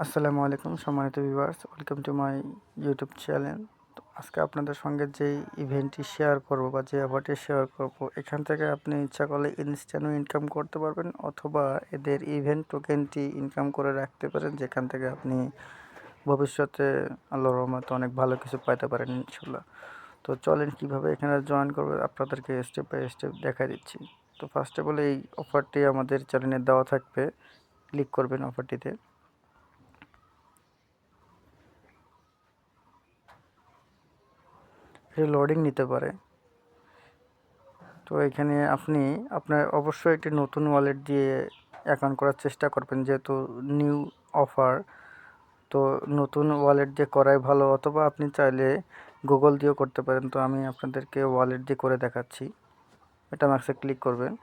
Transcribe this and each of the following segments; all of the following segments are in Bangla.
আসসালামু আলাইকুম সম্মানিত viewers, welcome to my YouTube channel. তো আজকে আপনাদের সঙ্গে যেই ইভেন্টটি শেয়ার করব বা যে অফারটি শেয়ার করব, এখান থেকে আপনি ইচ্ছা করলে ইনস্ট্যান্টও ইনকাম করতে পারবেন, অথবা এদের ইভেন্ট টোকেনটি ইনকাম করে রাখতে পারেন, যেখান থেকে আপনি ভবিষ্যতে আল্লাহর রহমতে অনেক ভালো কিছু পাইতে পারেন ইনশাল্লাহ। তো চলেন কীভাবে এখানে জয়েন করবে আপনাদেরকে স্টেপ বাই স্টেপ দেখা দিচ্ছি। তো ফার্স্ট অফ অল এই অফারটি আমাদের চ্যানেলে দেওয়া থাকবে, ক্লিক করবেন অফারটিতে। লোডিং নিতে পারে। তো এখানে আপনি আপনার অবশ্যই একটি নতুন ওয়ালেট দিয়ে অ্যাকাউন্ট করার চেষ্টা করবেন, যেহেতু নিউ অফার। তো নতুন ওয়ালেট দিয়ে করাই ভালো, অথবা আপনি চাইলে গুগল দিয়েও করতে পারেন। তো আমি আপনাদেরকে ওয়ালেট দিয়ে করে দেখাচ্ছি। এটা ম্যাক্সে ক্লিক করবেন।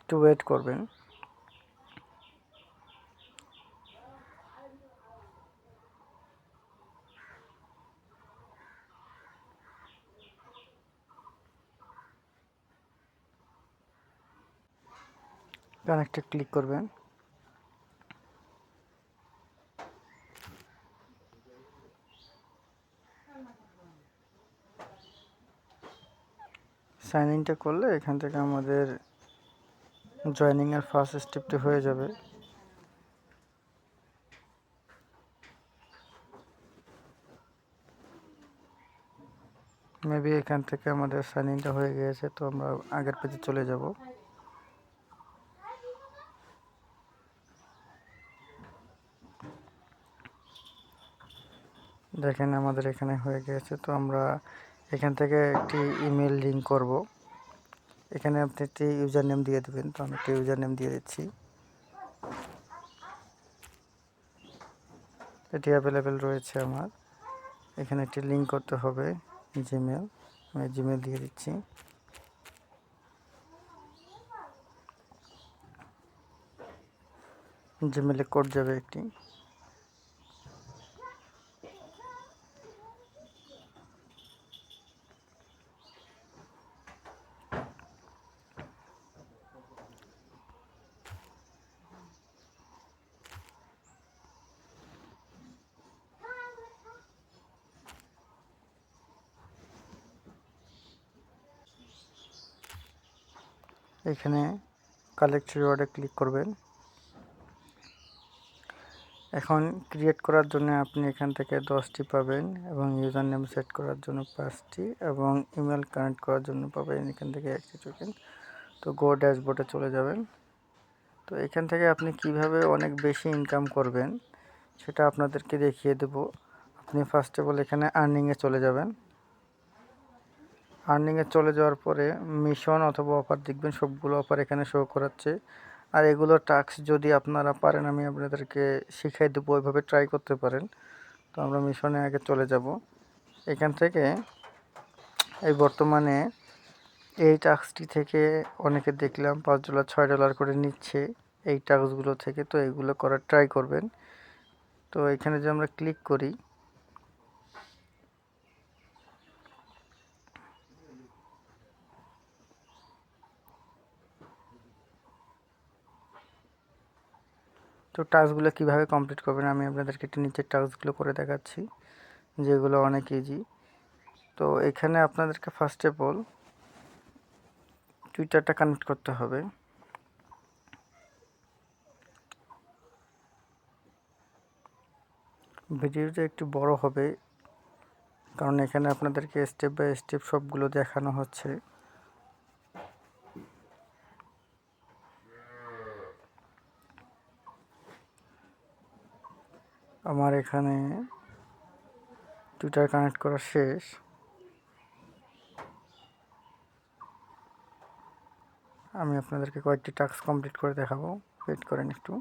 একটু ওয়েট করবেন। কানেক্টে ক্লিক করবেন। সাইন ইনটা করলে এখান থেকে আমাদের জয়েনিংয়ের ফার্স্ট স্টেপটি হয়ে যাবে। মেবি এখান থেকে আমাদের সাইন ইনটা হয়ে গিয়েছে, তো আমরা আগের পেজে চলে যাব। দেখেন আমাদের এখানে হয়ে গিয়েছে। তো আমরা এখান থেকে একটি ইমেল লিঙ্ক করব। এখানে আপনি একটি ইউজার নেম দিয়ে দেবেন। তো আমি একটি ইউজার নেম দিয়ে দিচ্ছি। এটি অ্যাভেলেবেল রয়েছে আমার। এখানে একটি লিঙ্ক করতে হবে, জিমেল। আমি জিমেল দিয়ে দিচ্ছি। জিমেলে কোড যাবে একটি। এখানে কালেক্ট রিওয়ার্ডে ক্লিক করবেন। এখন ক্রিয়েট করার জন্য আপনি এখান থেকে 10টি পাবেন, এবং ইউজার নেম সেট করার জন্য 5টি, এবং ইমেল কানেক্ট করার জন্য পাবেন এখান থেকে 1টি টোকেন। তো গো ড্যাশবোর্ডে চলে যাবেন। তো এখান থেকে আপনি কিভাবে অনেক বেশি ইনকাম করবেন সেটা আপনাদেরকে দেখিয়ে দেব। আপনি ফার্স্ট অফ অল এখানে আর্নিংয়ে চলে যাবেন। আর্নিংয়ে চলে যাওয়ার পরে মিশন অথবা অফার দেখবেন, সবগুলো অফার এখানে শো করাচ্ছে। আর এগুলো টাস্ক যদি আপনারা পারেন, আমি আপনাদেরকে শিখিয়ে দেবো, ওইভাবে ট্রাই করতে পারেন। তো আমরা মিশনে আগে চলে যাব। এখান থেকে এই বর্তমানে এই টাস্কটি থেকে অনেকে দেখলাম $5 $6 করে নিচ্ছে এই টাস্কগুলো থেকে। তো এইগুলো করার ট্রাই করবেন। তো এখানে যে আমরা ক্লিক করি, তো টাস্কগুলো কীভাবে কমপ্লিট করবেন আমি আপনাদেরকে একটু নিচের টাস্কগুলো করে দেখাচ্ছি, যেগুলো অনেক ইজি। তো এখানে আপনাদেরকে ফার্স্ট অফ অল টুইটারটা কানেক্ট করতে হবে। ভিডিওটা একটু বড় হবে, কারণ এখানে আপনাদেরকে স্টেপ বাই স্টেপ সবগুলো দেখানো হচ্ছে। আমার এখানে টুইটার কানেক্ট করা শেষ। আমি আপনাদেরকে কয়েকটি টাস্ক কমপ্লিট করে দেখাবো, ওয়েট করেন একটু।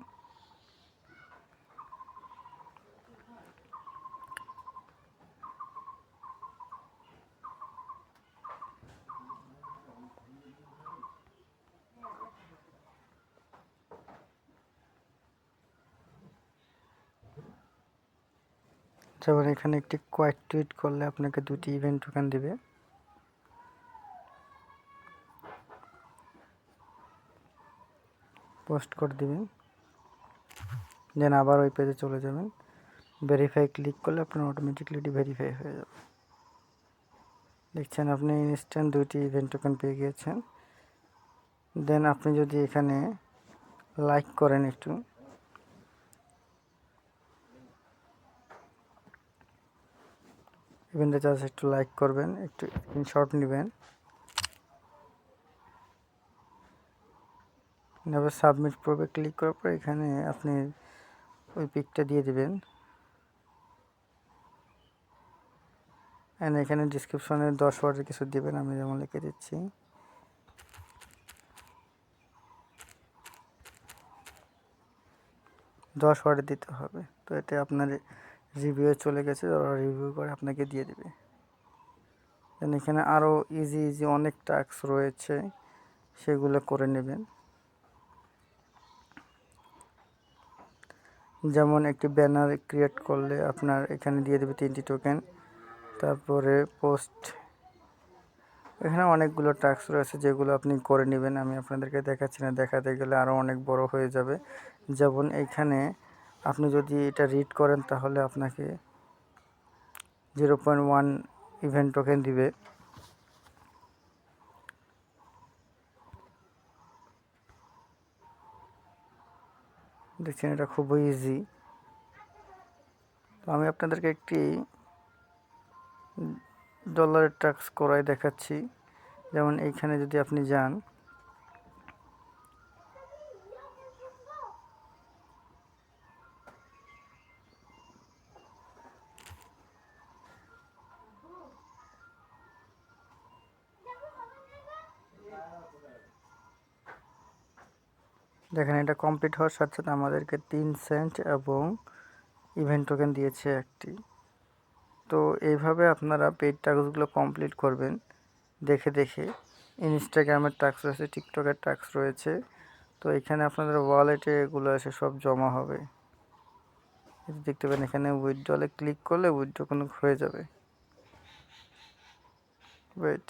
যেমন এখানে একটি কোয়াইট টুইট করলে আপনাকে 2টি ইভেন্ট টোকেন দিবে। পোস্ট করে দিবেন, দেন আবার ওই পেজে চলে যাবেন, ভেরিফাই ক্লিক করলে আপনার অটোমেটিকলি এটি ভেরিফাই হয়ে যাবে। দেখছেন আপনি ইনস্ট্যান্ট 2টি ইভেন্ট টোকেন পেয়ে গিয়েছেন। দেন আপনি যদি এখানে লাইক করেন, একটু ইভেন্টে জাস্ট একটু লাইক করবেন, একটু স্ক্রিনশট নেবেন, এবার সাবমিট করবে। ক্লিক করার পর এখানে আপনি ওই পিকটা দিয়ে দিবেন। অ্যান্ড এখানে ডিসক্রিপশনে 10 ওয়ার্ডের কিছু দিবেন, আমি যেমন লিখে দিচ্ছি। দশ ওয়ার্ডে দিতে হবে। তো এটা আপনার রিভিউ চলে গেছে, ওরা রিভিউ করে আপনাকে দিয়ে দেবে। দেন এখানে আরও ইজি অনেক টাস্ক রয়েছে, সেগুলো করে নেবেন। যেমন একটি ব্যানার ক্রিয়েট করলে আপনার এখানে দিয়ে দেবে 3টি টোকেন। তারপরে পোস্ট, এখানে অনেকগুলো টাস্ক রয়েছে যেগুলো আপনি করে নেবেন। আমি আপনাদেরকে দেখাচ্ছি না, দেখাতে গেলে আরও অনেক বড় হয়ে যাবে। যেমন এইখানে আপনি যদি এটা রিড করেন তাহলে আপনাকে 0.1 ইভেন্ট টোকেন দিবে। দেখছেন এটা খুবই ইজি। তো আমি আপনাদেরকে একটি ডলারের টাস্ক করাই দেখাচ্ছি। যেমন এইখানে যদি আপনি যান, দেখেন এটা কমপ্লিট হওয়ার সাথে সাথে আমাদেরকে 3 সেন্ট এবং ইভেন্ট টোকেন দিয়েছে একটি। তো এইভাবে আপনারা পেইড টাস্কগুলো কমপ্লিট করবেন দেখে দেখে। ইনস্টাগ্রামের টাস্ক রয়েছে, টিকটকের টাস্ক রয়েছে। তো এখানে আপনাদের ওয়ালেটে এগুলো এসে সব জমা হবে। দেখতে পাবেন এখানে উইথড্রলে ক্লিক করলে উইথড্র কোনো হয়ে যাবে। ওয়েট,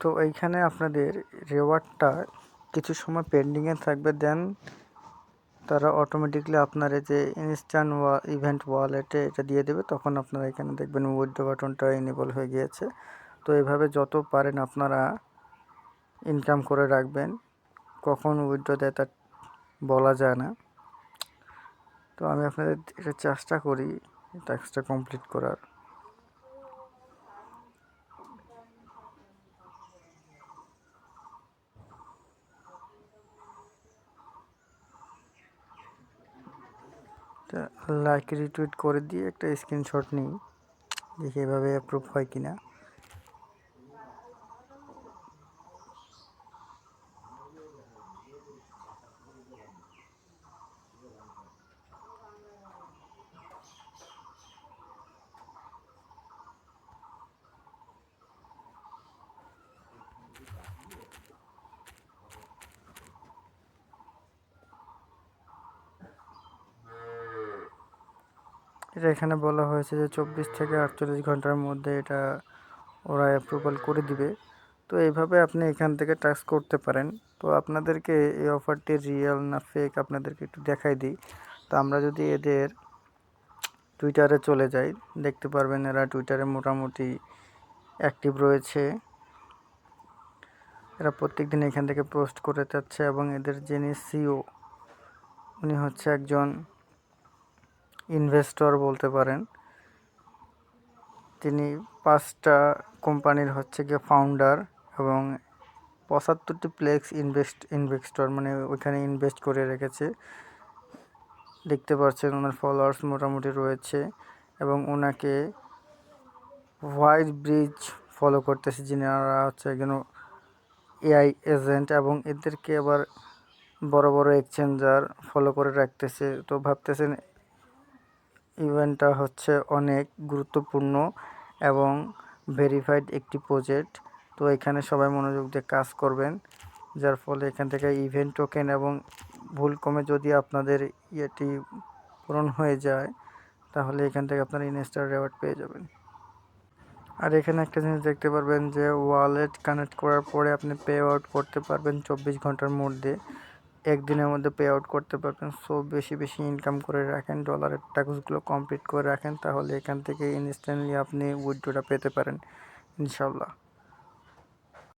তো এইখানে আপনাদের রেওয়ার্ডটা কিছু সময় পেন্ডিংয়ে থাকবে, দেন তারা অটোমেটিকলি আপনার এই যে ইনস্ট্যান্ট ইভেন্ট ওয়ালেটে এটা দিয়ে দেবে। তখন আপনারা এখানে দেখবেন উইথড্র বাটনটা এনেবল হয়ে গিয়েছে। তো এইভাবে যত পারেন আপনারা ইনকাম করে রাখবেন। কখন উইথড্র দেয় তা বলা যায় না। তো আমি আপনাদের এটা চেষ্টা করি টাস্কটা কমপ্লিট করার। লাইক রিটুইট করে দিয়ে একটা স্ক্রিনশট নিই, দেখি এভাবে অ্যাপ্রুভ হয় কিনা। এটা এখানে বলা হয়েছে যে 24 থেকে 48 ঘন্টার মধ্যে এটা ওরা অ্যাপ্রুভাল করে দিবে। তো এইভাবে আপনি এখান থেকে টাস্ক করতে পারেন। তো আপনাদেরকে এই অফারটি রিয়েল না ফেক আপনাদেরকে একটু দেখাই দিই। তো আমরা যদি এদের টুইটারে চলে যাই, দেখতে পারবেন এরা টুইটারে মোটামুটি অ্যাক্টিভ রয়েছে। এরা প্রত্যেক দিন এখান থেকে পোস্ট করে যাচ্ছে এবং এদের যিনি সিও উনি হচ্ছে একজন ইনভেস্টর বলতে পারেন। তিনি 5টা কোম্পানির হচ্ছে গিয়ে ফাউন্ডার এবং 75টি প্লেক্স ইনভেস্টর মানে ওইখানে ইনভেস্ট করে রেখেছে। দেখতে পাচ্ছেন ওনার ফলোয়ার্স মোটামুটি রয়েছে এবং ওনাকে হোয়াইট ব্রিজ ফলো করতেছে, যিনারা হচ্ছে একজন এআই এজেন্ট এবং এদেরকে আবার বড় বড় এক্সচেঞ্জার ফলো করে রাখতেছে। তো ভাবতেছেন ইভেন্টটা হচ্ছে অনেক গুরুত্বপূর্ণ এবং ভেরিফাইড একটি প্রজেক্ট। তো এখানে সবাই মনোযোগ দিয়ে কাজ করবেন, যার ফলে এখান থেকে ইভেন্ট টোকেন এবং ভুল কমে যদি আপনাদের ইয়েটি পূরণ হয়ে যায়, তাহলে এখান থেকে আপনারা ইনস্ট্যান্ট রিওয়ার্ড পেয়ে যাবেন। আর এখানে একটা জিনিস দেখতে পারবেন যে ওয়ালেট কানেক্ট করার পরে আপনি পে আউট করতে পারবেন 24 ঘন্টার মধ্যে, একদিনের মধ্যে পে আউট করতে পারবেন। সো বেশি বেশি ইনকাম করে রাখেন, ডলারের টাস্কগুলো কমপ্লিট করে রাখেন, তাহলে এখান থেকে ইনস্ট্যান্টলি আপনি উইথড্রটা পেতে পারেন ইনশাল্লাহ।